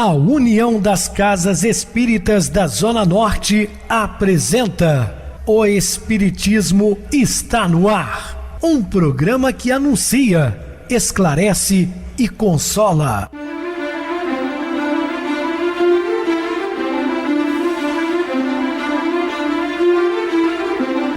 A União das Casas Espíritas da Zona Norte apresenta O Espiritismo está no ar. Um programa que anuncia, esclarece e consola.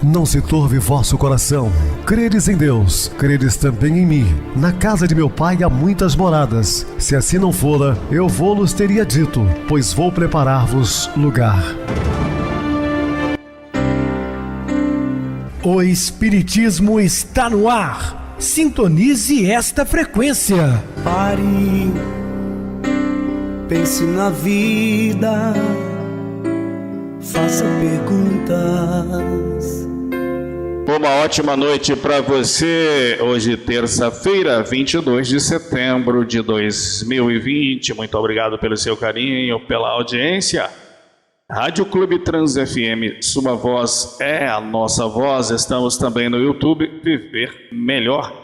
Não se turve vosso coração. Credes em Deus, credes também em mim. Na casa de meu pai há muitas moradas. Se assim não fora, eu vou-los teria dito, pois vou preparar-vos lugar. O Espiritismo está no ar. Sintonize esta frequência. Pare, pense na vida, faça perguntas. Uma ótima noite para você. Hoje, terça-feira, 22 de setembro de 2020. Muito obrigado pelo seu carinho, pela audiência. Rádio Clube Trans FM, sua voz é a nossa voz. Estamos também no YouTube, Viver Melhor.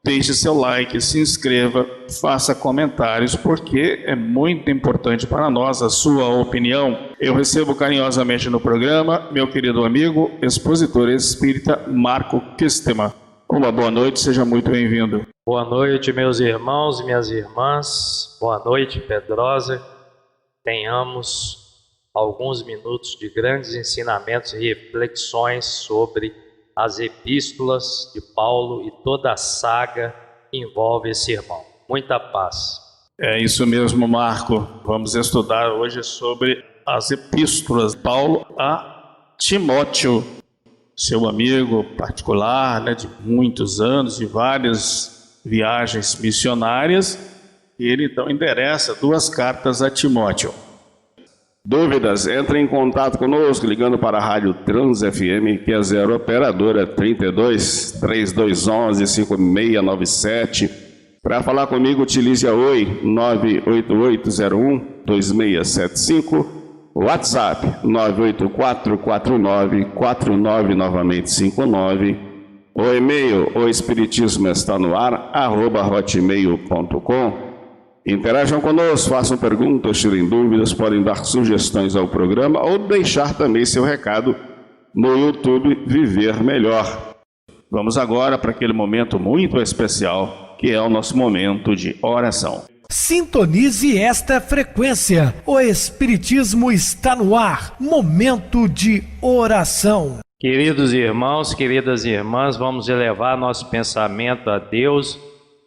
Deixe seu like, se inscreva, faça comentários, porque é muito importante para nós a sua opinião. Eu recebo carinhosamente no programa meu querido amigo, expositor espírita Marco Kistema. Uma boa noite, seja muito bem-vindo. Boa noite, meus irmãos e minhas irmãs. Boa noite, Pedrosa. Tenhamos alguns minutos de grandes ensinamentos e reflexões sobre as epístolas de Paulo e toda a saga que envolve esse irmão. Muita paz. É isso mesmo, Marco. Vamos estudar hoje sobre as epístolas de Paulo a Timóteo, seu amigo particular, de muitos anos, de várias viagens missionárias. E ele então endereça 2 cartas a Timóteo. Dúvidas? Entre em contato conosco ligando para a Rádio Trans FM, que é 0 operadora 32 3211 5697. Para falar comigo, utilize a Oi 98801 2675, WhatsApp 9844949 novamente 59, o e-mail oespiritismoestanoar@hotmail.com. Interajam conosco, façam perguntas, tirem dúvidas, podem dar sugestões ao programa ou deixar também seu recado no YouTube Viver Melhor. Vamos agora para aquele momento muito especial, que é o nosso momento de oração. Sintonize esta frequência. O Espiritismo está no ar. Momento de oração. Queridos irmãos, queridas irmãs, vamos elevar nosso pensamento a Deus,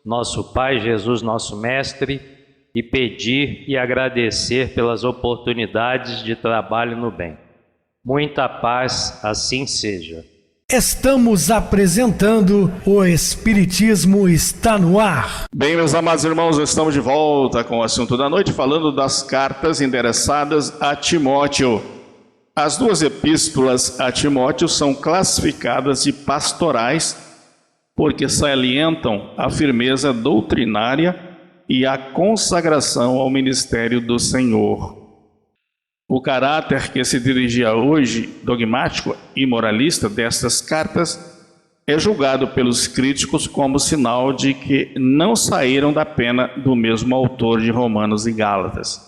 nosso Pai, Jesus, nosso Mestre, e pedir e agradecer pelas oportunidades de trabalho no bem. Muita paz, assim seja. Estamos apresentando O Espiritismo está no ar. Bem, meus amados irmãos, estamos de volta com o assunto da noite, falando das cartas endereçadas a Timóteo. As 2 epístolas a Timóteo são classificadas de pastorais, porque salientam a firmeza doutrinária e a consagração ao ministério do Senhor. O caráter que se dirigia hoje, dogmático e moralista, destas cartas é julgado pelos críticos como sinal de que não saíram da pena do mesmo autor de Romanos e Gálatas.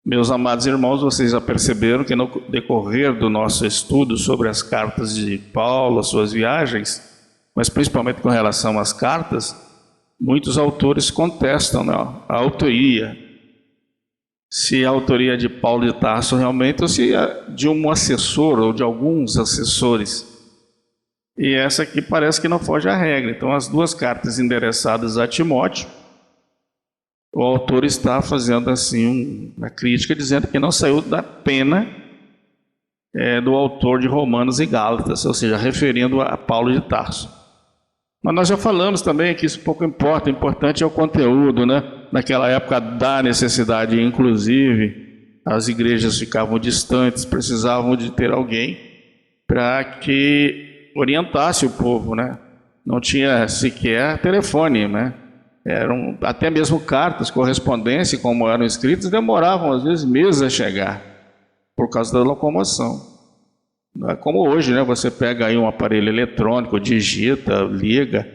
Meus amados irmãos, vocês já perceberam que no decorrer do nosso estudo sobre as cartas de Paulo, as suas viagens, mas principalmente com relação às cartas, muitos autores contestam a autoria. Se a autoria de Paulo de Tarso realmente, ou se é de um assessor ou de alguns assessores. E essa aqui parece que não foge à regra. Então, as 2 cartas endereçadas a Timóteo, o autor está fazendo assim uma crítica, dizendo que não saiu da pena do autor de Romanos e Gálatas, ou seja, referindo a Paulo de Tarso. Mas nós já falamos também que isso pouco importa, o importante é o conteúdo, Naquela época da necessidade, inclusive, as igrejas ficavam distantes, precisavam de ter alguém para que orientasse o povo, Não tinha sequer telefone, Eram até mesmo cartas, correspondência, como eram escritas, demoravam às vezes meses a chegar, por causa da locomoção. Não é como hoje, Você pega aí um aparelho eletrônico, digita, liga,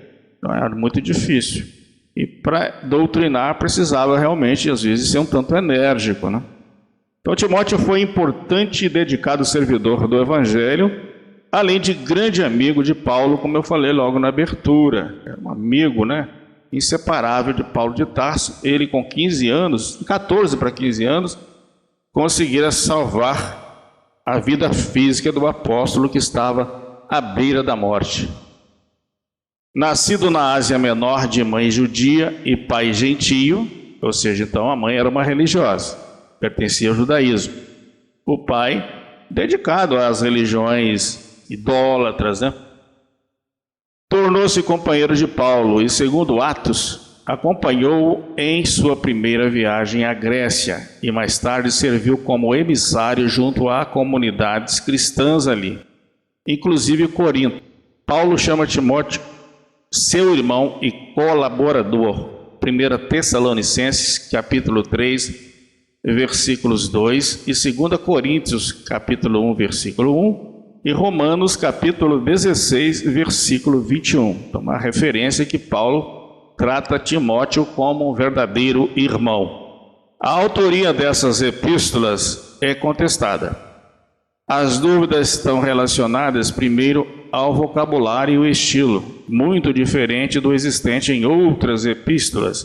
não é muito difícil. E para doutrinar precisava realmente, às vezes, ser um tanto enérgico, né? Então Timóteo foi importante e dedicado servidor do Evangelho, além de grande amigo de Paulo, como eu falei logo na abertura. Era um amigo, né, inseparável de Paulo de Tarso. Ele com 15 anos, 14 para 15 anos, conseguira salvar a vida física do apóstolo que estava à beira da morte. Nascido na Ásia Menor de mãe judia e pai gentio, ou seja, então a mãe era uma religiosa, pertencia ao judaísmo. O pai, dedicado às religiões idólatras, né? Tornou-se companheiro de Paulo e, segundo Atos, acompanhou-o em sua primeira viagem à Grécia e mais tarde serviu como emissário junto a comunidades cristãs ali, inclusive Corinto. Paulo chama Timóteo seu irmão e colaborador. 1 Tessalonicenses, capítulo 3, versículos 2, e 2 Coríntios, capítulo 1, versículo 1, e Romanos, capítulo 16, versículo 21. Então, uma referência que Paulo trata Timóteo como um verdadeiro irmão. A autoria dessas epístolas é contestada. As dúvidas estão relacionadas, primeiro, ao vocabulário e o estilo, muito diferente do existente em outras epístolas,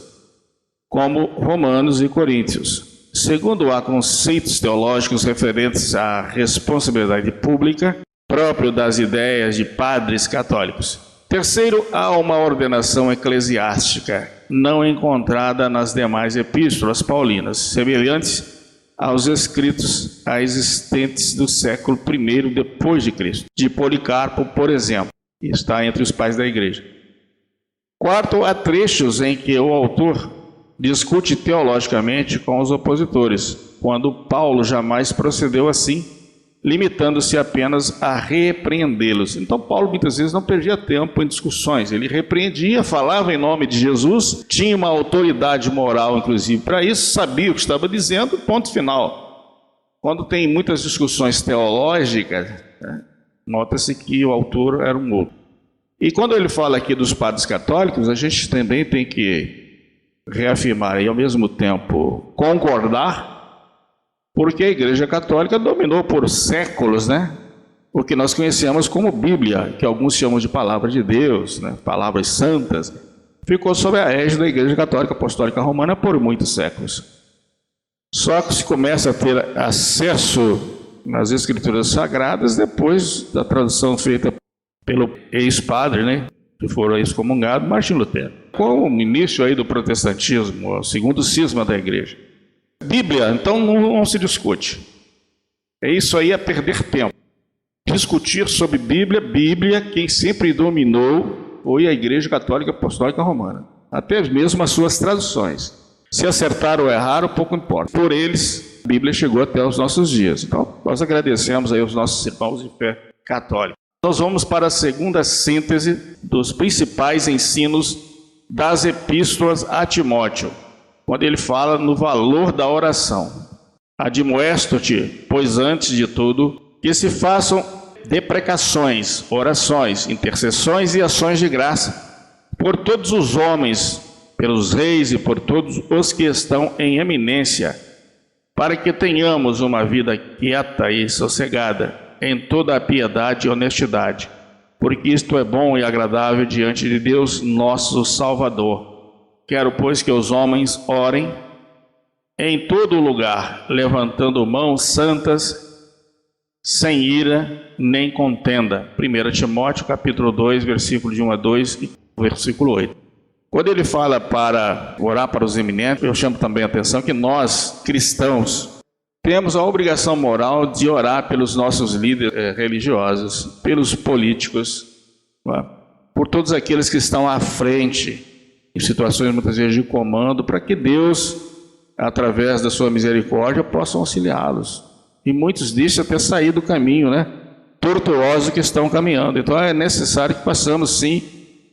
como Romanos e Coríntios. Segundo, há conceitos teológicos referentes à responsabilidade pública, próprio das ideias de padres católicos. Terceiro, há uma ordenação eclesiástica, não encontrada nas demais epístolas paulinas, semelhantes aos escritos existentes do século I depois de Cristo, de Policarpo, por exemplo, que está entre os pais da igreja. Quarto, há trechos em que o autor discute teologicamente com os opositores, quando Paulo jamais procedeu assim, limitando-se apenas a repreendê-los. Então Paulo muitas vezes não perdia tempo em discussões, ele repreendia, falava em nome de Jesus, tinha uma autoridade moral inclusive para isso, sabia o que estava dizendo, ponto final. Quando tem muitas discussões teológicas, né, nota-se que o autor era um outro. E quando ele fala aqui dos padres católicos, a gente também tem que reafirmar e ao mesmo tempo concordar, porque a Igreja Católica dominou por séculos, né, o que nós conhecemos como Bíblia, que alguns chamam de Palavra de Deus, né, palavras santas, ficou sob a égide da Igreja Católica Apostólica Romana por muitos séculos. Só que se começa a ter acesso nas Escrituras Sagradas depois da tradução feita pelo ex-padre, né, que foram excomungados, Martim Lutero. Com o início aí do protestantismo, o segundo cisma da Igreja. Bíblia, então, não se discute. Isso aí é perder tempo. Discutir sobre Bíblia, quem sempre dominou foi a Igreja Católica Apostólica Romana. Até mesmo as suas traduções. Se acertaram ou erraram, pouco importa. Por eles, a Bíblia chegou até os nossos dias. Então, nós agradecemos aí aos nossos irmãos de fé católica. Nós vamos para a segunda síntese dos principais ensinos das epístolas a Timóteo, quando ele fala no valor da oração. Admoesto-te, pois antes de tudo, que se façam deprecações, orações, intercessões e ações de graça por todos os homens, pelos reis e por todos os que estão em eminência, para que tenhamos uma vida quieta e sossegada, em toda a piedade e honestidade, porque isto é bom e agradável diante de Deus, nosso Salvador. Quero, pois, que os homens orem em todo lugar, levantando mãos santas, sem ira nem contenda. 1 Timóteo, capítulo 2, versículo de 1 a 2 e versículo 8. Quando ele fala para orar para os eminentes, eu chamo também a atenção que nós, cristãos, temos a obrigação moral de orar pelos nossos líderes religiosos, pelos políticos, por todos aqueles que estão à frente, em situações muitas vezes de comando, para que Deus, através da sua misericórdia, possa auxiliá-los. E muitos disso até sair do caminho, né, tortuoso que estão caminhando. Então é necessário que façamos, sim,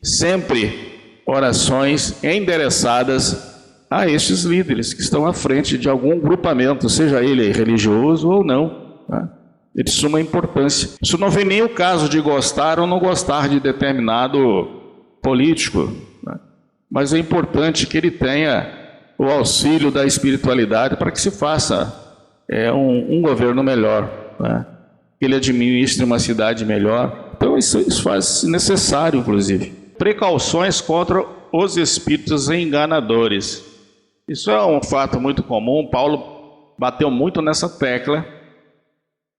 sempre orações endereçadas a estes líderes que estão à frente de algum grupamento, seja ele religioso ou não, né? É de suma importância. Isso não vem nem o caso de gostar ou não gostar de determinado político, né? mas é importante que ele tenha o auxílio da espiritualidade para que se faça um governo melhor, né? Que ele administre uma cidade melhor. Então isso faz necessário, inclusive. Precauções contra os espíritos enganadores. Isso é um fato muito comum. Paulo bateu muito nessa tecla.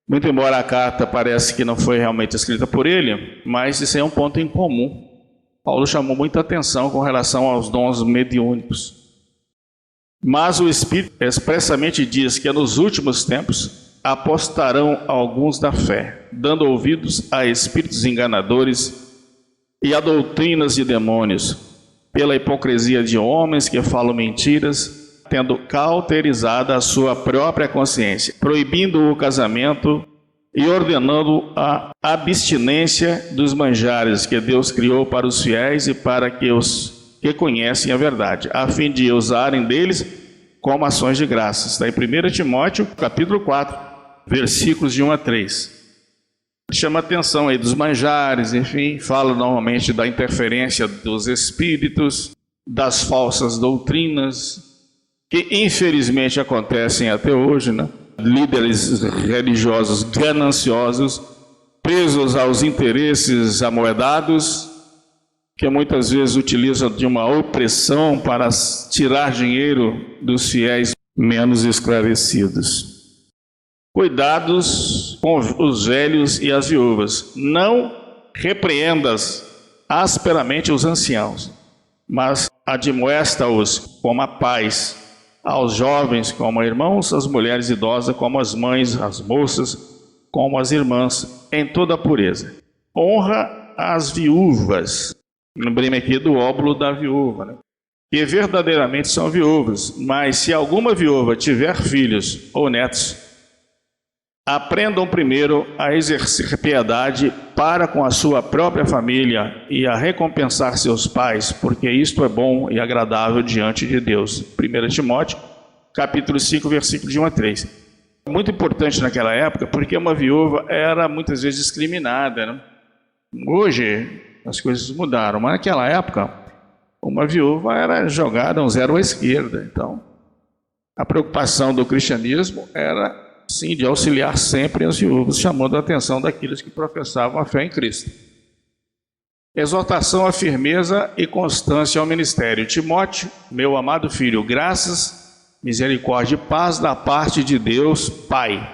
Muito embora a carta parece que não foi realmente escrita por ele, mas isso é um ponto em comum. Paulo chamou muita atenção com relação aos dons mediúnicos. Mas o Espírito expressamente diz que nos últimos tempos apostarão alguns da fé, dando ouvidos a espíritos enganadores e a doutrinas de demônios, pela hipocrisia de homens que falam mentiras, tendo cauterizada a sua própria consciência, proibindo o casamento e ordenando a abstinência dos manjares que Deus criou para os fiéis e para que os que conhecem a verdade, a fim de usarem deles como ações de graças. Está em 1 Timóteo, capítulo 4, versículos de 1 a 3. Chama a atenção aí dos manjares, enfim, fala normalmente da interferência dos espíritos, das falsas doutrinas, que infelizmente acontecem até hoje, né? Líderes religiosos gananciosos, presos aos interesses amoedados, que muitas vezes utilizam de uma opressão para tirar dinheiro dos fiéis menos esclarecidos. Cuidados com os velhos e as viúvas. Não repreendas asperamente os anciãos, mas admoesta-os como a pais, aos jovens como a irmãos, às mulheres idosas como as mães, às moças como as irmãs, em toda a pureza. Honra as viúvas. Lembrei-me aqui do óbolo da viúva, né? Que verdadeiramente são viúvas, mas se alguma viúva tiver filhos ou netos, aprendam primeiro a exercer piedade para com a sua própria família e a recompensar seus pais, porque isto é bom e agradável diante de Deus. 1 Timóteo, capítulo 5, versículo de 1 a 3. Muito importante naquela época, porque uma viúva era muitas vezes discriminada, né? Hoje as coisas mudaram, mas naquela época uma viúva era jogada um zero à esquerda. Então a preocupação do cristianismo era sim de auxiliar sempre as viúvas, chamando a atenção daqueles que professavam a fé em Cristo. Exortação à firmeza e constância ao ministério. Timóteo, meu amado filho, graças, misericórdia e paz da parte de Deus Pai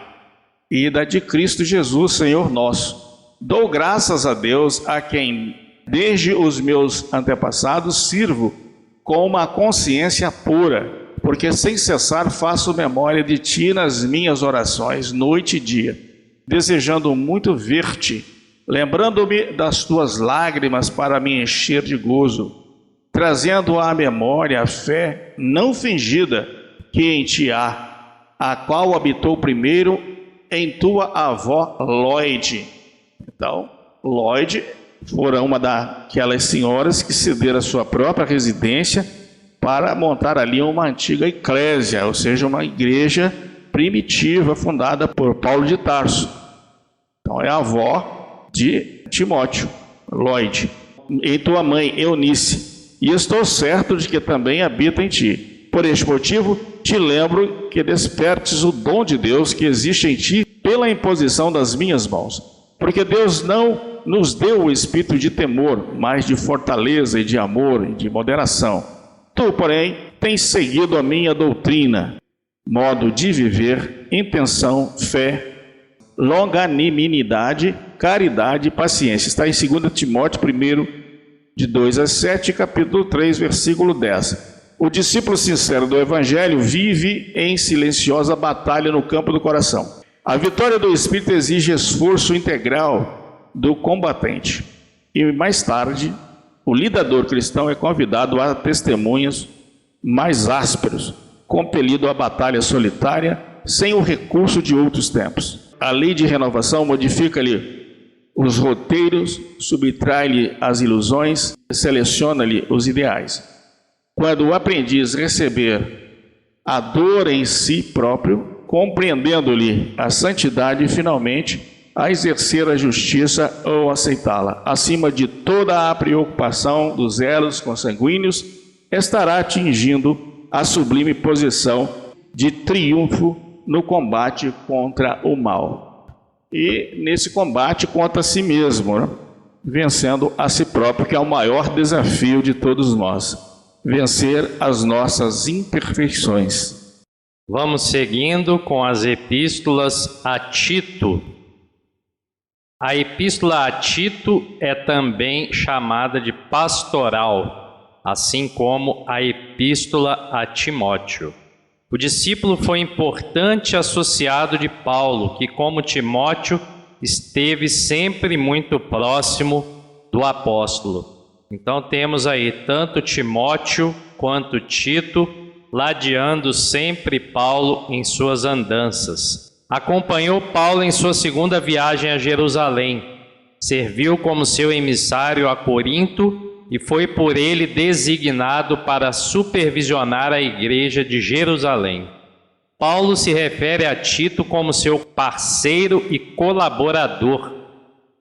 e da de Cristo Jesus, Senhor nosso. Dou graças a Deus, a quem desde os meus antepassados sirvo com uma consciência pura, porque sem cessar faço memória de ti nas minhas orações, noite e dia, desejando muito ver-te, lembrando-me das tuas lágrimas para me encher de gozo, trazendo à memória a fé não fingida que em ti há, a qual habitou primeiro em tua avó Lloyd. Então, Lloyd fora uma daquelas senhoras que cederam a sua própria residência para montar ali uma antiga eclésia, ou seja, uma igreja primitiva fundada por Paulo de Tarso. Então é a avó de Timóteo, Lloyd, e tua mãe Eunice, e estou certo de que também habita em ti. Por este motivo, te lembro que despertes o dom de Deus que existe em ti pela imposição das minhas mãos, porque Deus não nos deu o espírito de temor, mas de fortaleza e de amor e de moderação. Tu, porém, tens seguido a minha doutrina, modo de viver, intenção, fé, longanimidade, caridade e paciência. Está em 2 Timóteo 1, de 2 a 7, capítulo 3, versículo 10. O discípulo sincero do Evangelho vive em silenciosa batalha no campo do coração. A vitória do Espírito exige esforço integral do combatente. E mais tarde, o lidador cristão é convidado a testemunhos mais ásperos, compelido à batalha solitária, sem o recurso de outros tempos. A lei de renovação modifica-lhe os roteiros, subtrai-lhe as ilusões, seleciona-lhe os ideais. Quando o aprendiz receber a dor em si próprio, compreendendo-lhe a santidade, finalmente a exercer a justiça ou aceitá-la, acima de toda a preocupação dos elos consanguíneos, estará atingindo a sublime posição de triunfo no combate contra o mal. E nesse combate contra si mesmo, né? Vencendo a si próprio, que é o maior desafio de todos nós. Vencer as nossas imperfeições. Vamos seguindo com as epístolas a Tito. A epístola a Tito é também chamada de pastoral, assim como a epístola a Timóteo. O discípulo foi importante associado de Paulo, que, como Timóteo, esteve sempre muito próximo do apóstolo. Então temos aí tanto Timóteo quanto Tito ladeando sempre Paulo em suas andanças. Acompanhou Paulo em sua segunda viagem a Jerusalém, serviu como seu emissário a Corinto e foi por ele designado para supervisionar a igreja de Jerusalém. Paulo se refere a Tito como seu parceiro e colaborador.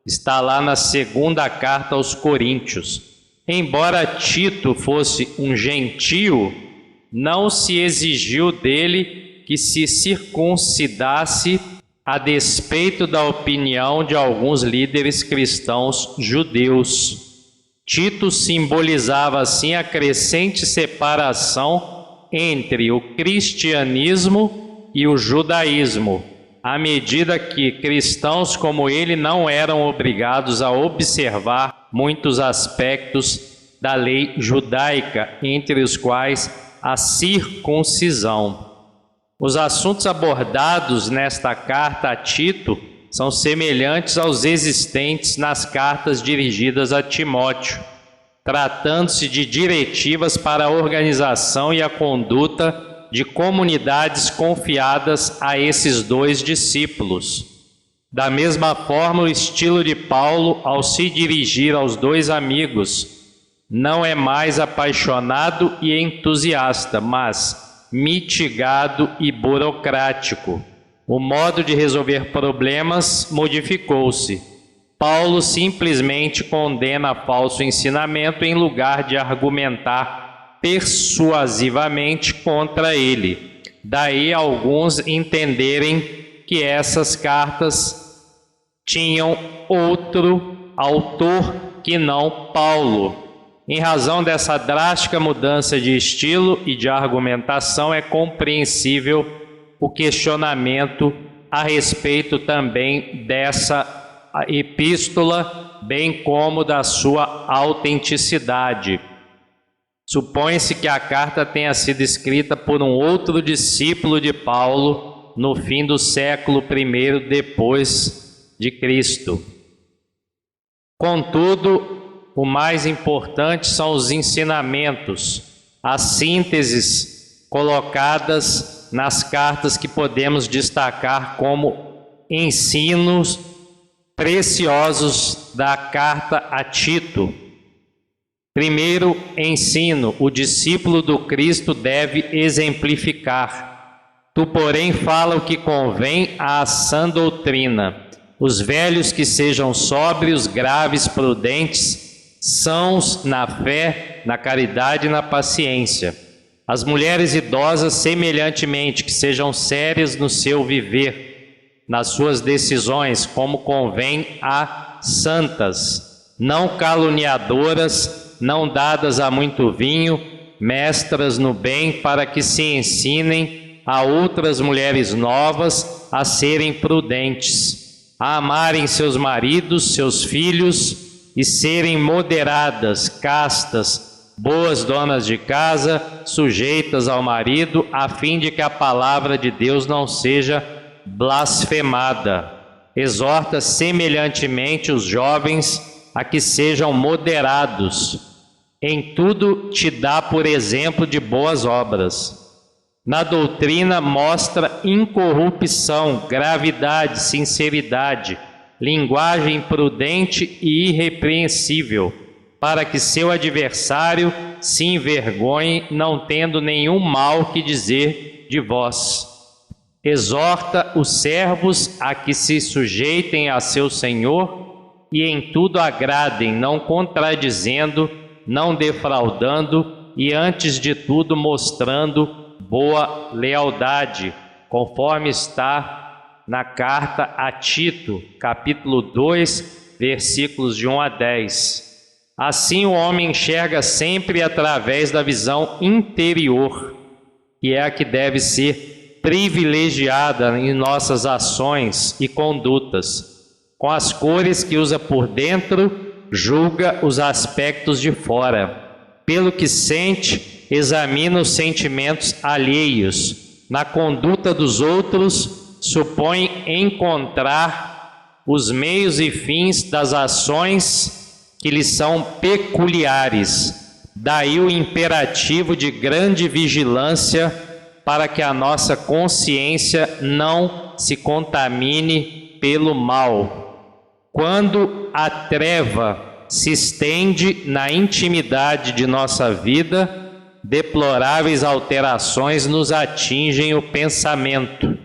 Está lá na segunda carta aos Coríntios. Embora Tito fosse um gentio, não se exigiu dele que se circuncidasse a despeito da opinião de alguns líderes cristãos judeus. Tito simbolizava assim a crescente separação entre o cristianismo e o judaísmo, à medida que cristãos como ele não eram obrigados a observar muitos aspectos da lei judaica, entre os quais a circuncisão. Os assuntos abordados nesta carta a Tito são semelhantes aos existentes nas cartas dirigidas a Timóteo, tratando-se de diretivas para a organização e a conduta de comunidades confiadas a esses dois discípulos. Da mesma forma, o estilo de Paulo ao se dirigir aos dois amigos não é mais apaixonado e entusiasta, mas mitigado e burocrático. O modo de resolver problemas modificou-se. Paulo simplesmente condena falso ensinamento em lugar de argumentar persuasivamente contra ele. Daí alguns entenderem que essas cartas tinham outro autor que não Paulo. Em razão dessa drástica mudança de estilo e de argumentação, é compreensível o questionamento a respeito também dessa epístola, bem como da sua autenticidade. Supõe-se que a carta tenha sido escrita por um outro discípulo de Paulo no fim do século I depois de Cristo. Contudo, o mais importante são os ensinamentos, as sínteses colocadas nas cartas que podemos destacar como ensinos preciosos da carta a Tito. Primeiro ensino: o discípulo do Cristo deve exemplificar. Tu, porém, fala o que convém à sã doutrina. Os velhos que sejam sóbrios, graves, prudentes, sãos na fé, na caridade e na paciência. As mulheres idosas, semelhantemente, que sejam sérias no seu viver, nas suas decisões, como convém a santas, não caluniadoras, não dadas a muito vinho, mestras no bem, para que se ensinem a outras mulheres novas a serem prudentes, a amarem seus maridos, seus filhos e serem moderadas, castas, boas donas de casa, sujeitas ao marido, a fim de que a palavra de Deus não seja blasfemada. Exorta semelhantemente os jovens a que sejam moderados. Em tudo te dá por exemplo de boas obras. Na doutrina mostra incorrupção, gravidade, sinceridade, linguagem prudente e irrepreensível, para que seu adversário se envergonhe, não tendo nenhum mal que dizer de vós. Exorta os servos a que se sujeitem a seu Senhor e em tudo agradem, não contradizendo, não defraudando, e, antes de tudo, mostrando boa lealdade, conforme está na carta a Tito, capítulo 2, versículos de 1 a 10. Assim, o homem enxerga sempre através da visão interior, que é a que deve ser privilegiada em nossas ações e condutas. Com as cores que usa por dentro, julga os aspectos de fora. Pelo que sente, examina os sentimentos alheios. Na conduta dos outros, supõe encontrar os meios e fins das ações que lhes são peculiares. Daí o imperativo de grande vigilância para que a nossa consciência não se contamine pelo mal. Quando a treva se estende na intimidade de nossa vida, deploráveis alterações nos atingem o pensamento.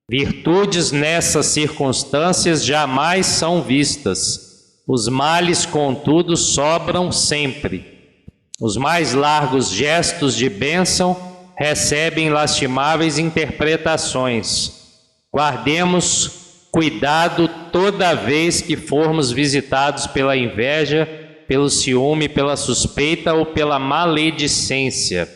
Virtudes nessas circunstâncias jamais são vistas. Os males, contudo, sobram sempre. Os mais largos gestos de bênção recebem lastimáveis interpretações. Guardemos cuidado toda vez que formos visitados pela inveja, pelo ciúme, pela suspeita ou pela maledicência.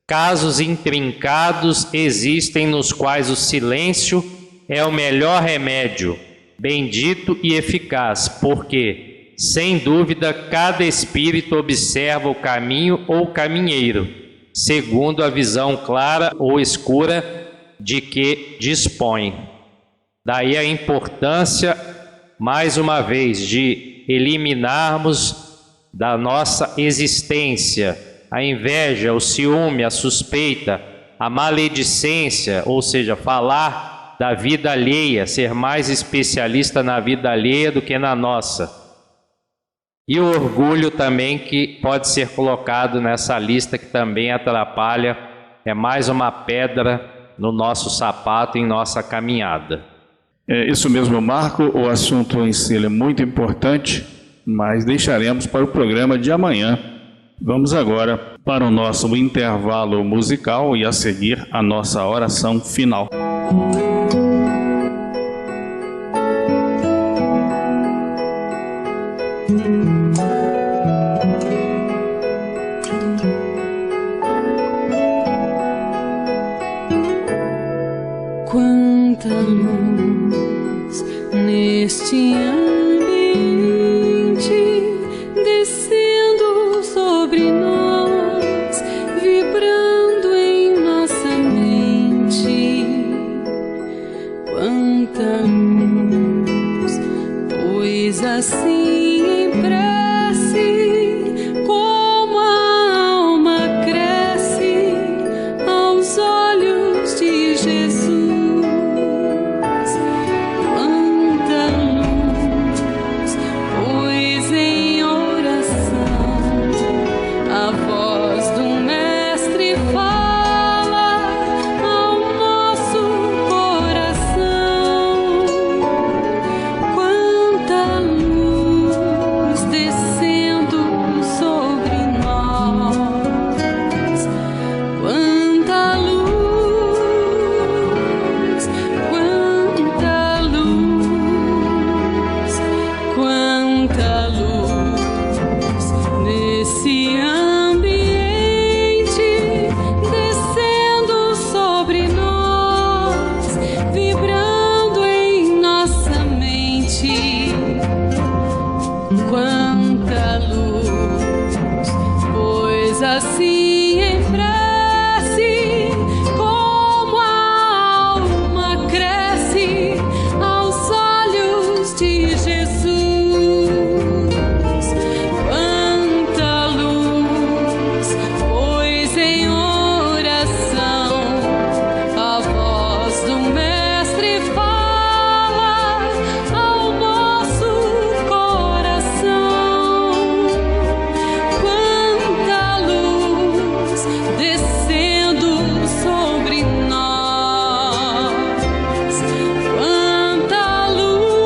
Casos intrincados existem nos quais o silêncio é o melhor remédio, bendito e eficaz, porque, sem dúvida, cada espírito observa o caminho ou caminheiro, segundo a visão clara ou escura de que dispõe. Daí a importância, mais uma vez, de eliminarmos da nossa existência a inveja, o ciúme, a suspeita, a maledicência, ou seja, falar da vida alheia, ser mais especialista na vida alheia do que na nossa. E o orgulho também, que pode ser colocado nessa lista, que também atrapalha, é mais uma pedra no nosso sapato, em nossa caminhada. É isso mesmo, Marco. O assunto em si é muito importante, mas deixaremos para o programa de amanhã. Vamos agora para o nosso intervalo musical e a seguir a nossa oração final. Quanta luz neste ambiente, descendo sobre nós, vibrando em nossa mente. Quanta luz, pois assim em prece, como a alma cresce aos olhos de Jesus. Assim em prece, como a alma cresce aos olhos de Jesus. Quanta luz, pois em oração a voz do Mestre fala ao nosso coração. Descendo sobre nós, quanta luz,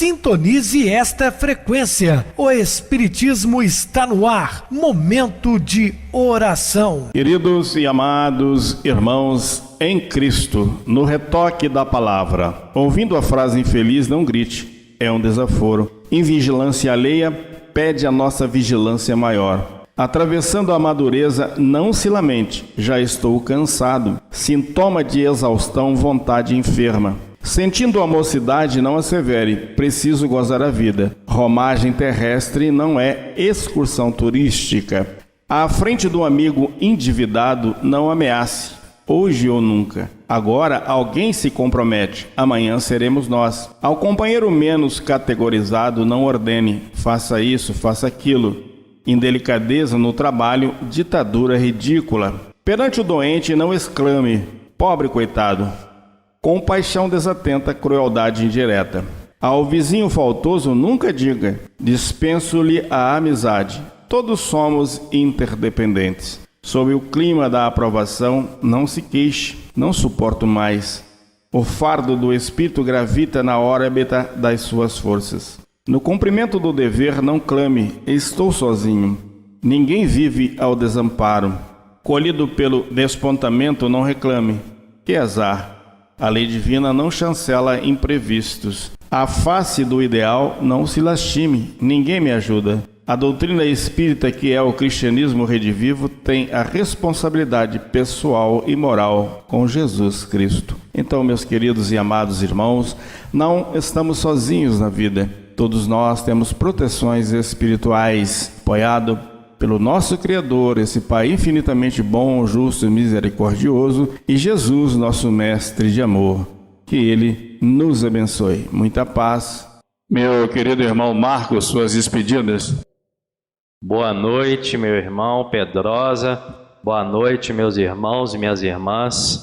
Sintonize esta frequência. O Espiritismo está no ar. Momento de oração. Queridos e amados irmãos em Cristo, no retoque da palavra, ouvindo a frase infeliz, não grite, é um desaforo. Em vigilância alheia, pede a nossa vigilância maior. Atravessando a madureza, não se lamente, já estou cansado. Sintoma de exaustão, vontade enferma. Sentindo a mocidade, não assevere, preciso gozar a vida. Romagem terrestre não é excursão turística. À frente do amigo endividado, não ameace, hoje ou nunca. Agora alguém se compromete, amanhã seremos nós. Ao companheiro menos categorizado, não ordene, faça isso, faça aquilo. Indelicadeza no trabalho, ditadura ridícula. Perante o doente, não exclame, pobre coitado. Compaixão desatenta, crueldade indireta. Ao vizinho faltoso nunca diga, dispenso-lhe a amizade. Todos somos interdependentes. Sob o clima da aprovação, não se queixe, não suporto mais. O fardo do espírito gravita na órbita das suas forças. No cumprimento do dever, não clame, estou sozinho. Ninguém vive ao desamparo. Colhido pelo despontamento, não reclame. Que azar! A lei divina não chancela imprevistos. A face do ideal não se lastime, ninguém me ajuda. A doutrina espírita, que é o cristianismo redivivo, tem a responsabilidade pessoal e moral com Jesus Cristo. Então, meus queridos e amados irmãos, não estamos sozinhos na vida. Todos nós temos proteções espirituais, apoiado pelo nosso Criador, esse Pai infinitamente bom, justo e misericordioso, e Jesus, nosso Mestre de amor. Que Ele nos abençoe. Muita paz. Meu querido irmão Marcos, suas despedidas. Boa noite, meu irmão Pedrosa. Boa noite, meus irmãos e minhas irmãs.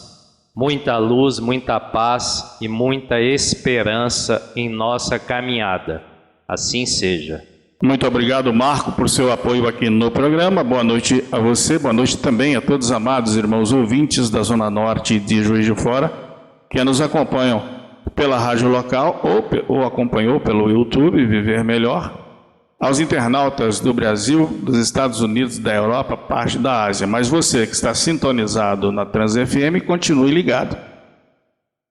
Muita luz, muita paz e muita esperança em nossa caminhada. Assim seja. Muito obrigado, Marco, por seu apoio aqui no programa. Boa noite a você, boa noite também a todos os amados irmãos ouvintes da Zona Norte de Juiz de Fora, que nos acompanham pela rádio local ou acompanhou pelo YouTube, Viver Melhor. Aos internautas do Brasil, dos Estados Unidos, da Europa, parte da Ásia. Mas você que está sintonizado na Trans FM, continue ligado.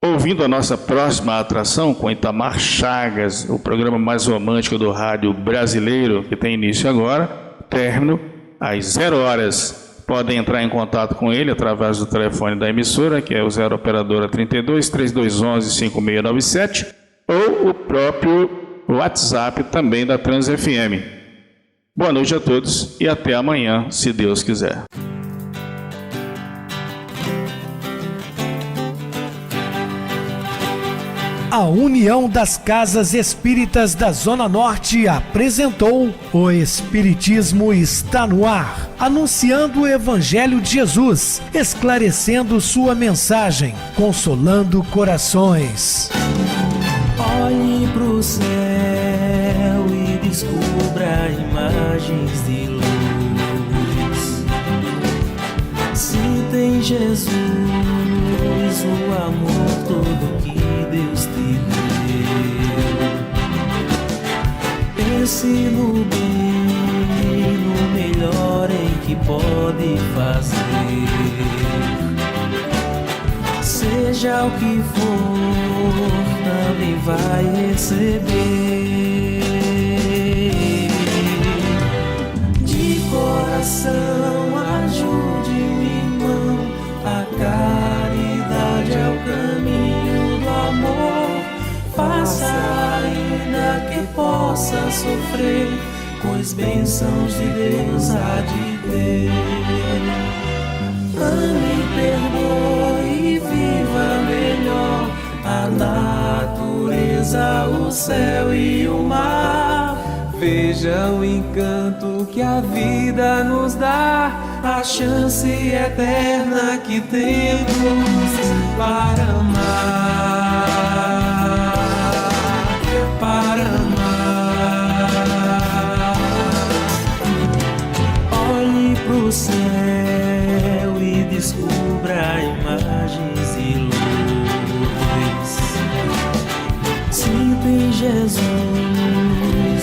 Ouvindo a nossa próxima atração com Itamar Chagas, o programa mais romântico do rádio brasileiro, que tem início agora, término às 0 horas. Podem entrar em contato com ele através do telefone da emissora, que é o 0 operadora 32 3211 5697, ou o próprio WhatsApp também da Trans FM. Boa noite a todos e até amanhã, se Deus quiser. A União das Casas Espíritas da Zona Norte apresentou O Espiritismo está no ar, anunciando o Evangelho de Jesus, esclarecendo sua mensagem, consolando corações. Olhe pro céu e descubra imagens de luz. Sinta em Jesus o amor todo que Deus te deu. Pense no bem, no melhor em que pode fazer. Seja o que for, também vai receber. De coração, ajude-me, irmão, a caridade é o caminho do amor. Faça ainda que possa sofrer, pois bênçãos de Deus há de ter. Ame, perdoe e viva melhor a natureza, o céu e o mar. Veja o encanto que a vida nos dá, a chance eterna que temos para amar, para amar. Olhe pro céu e descubra imagens e luz. Sinta em Jesus,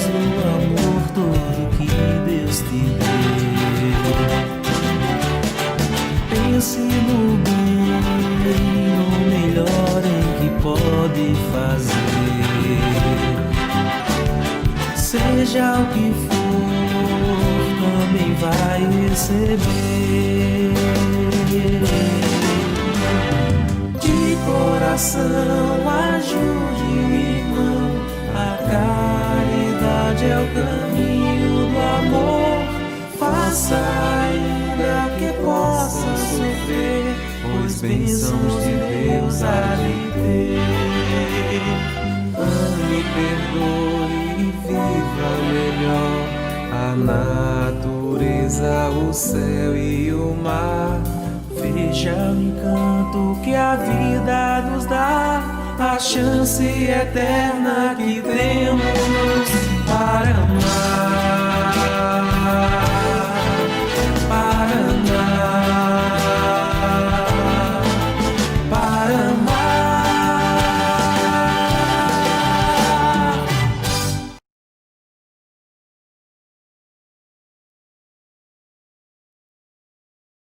o amor todo que Deus te deu. Pense no bem, no melhor em que pode fazer. Seja o que for, também vai receber. De coração ajude o irmão, a caridade é o caminho do amor. Faça ainda que possa sofrer, pois bênçãos de Deus há de ter. Ame, perdoe e viva melhor a natureza, o céu e o mar. Veja o encanto que a vida nos dá, a chance eterna que temos.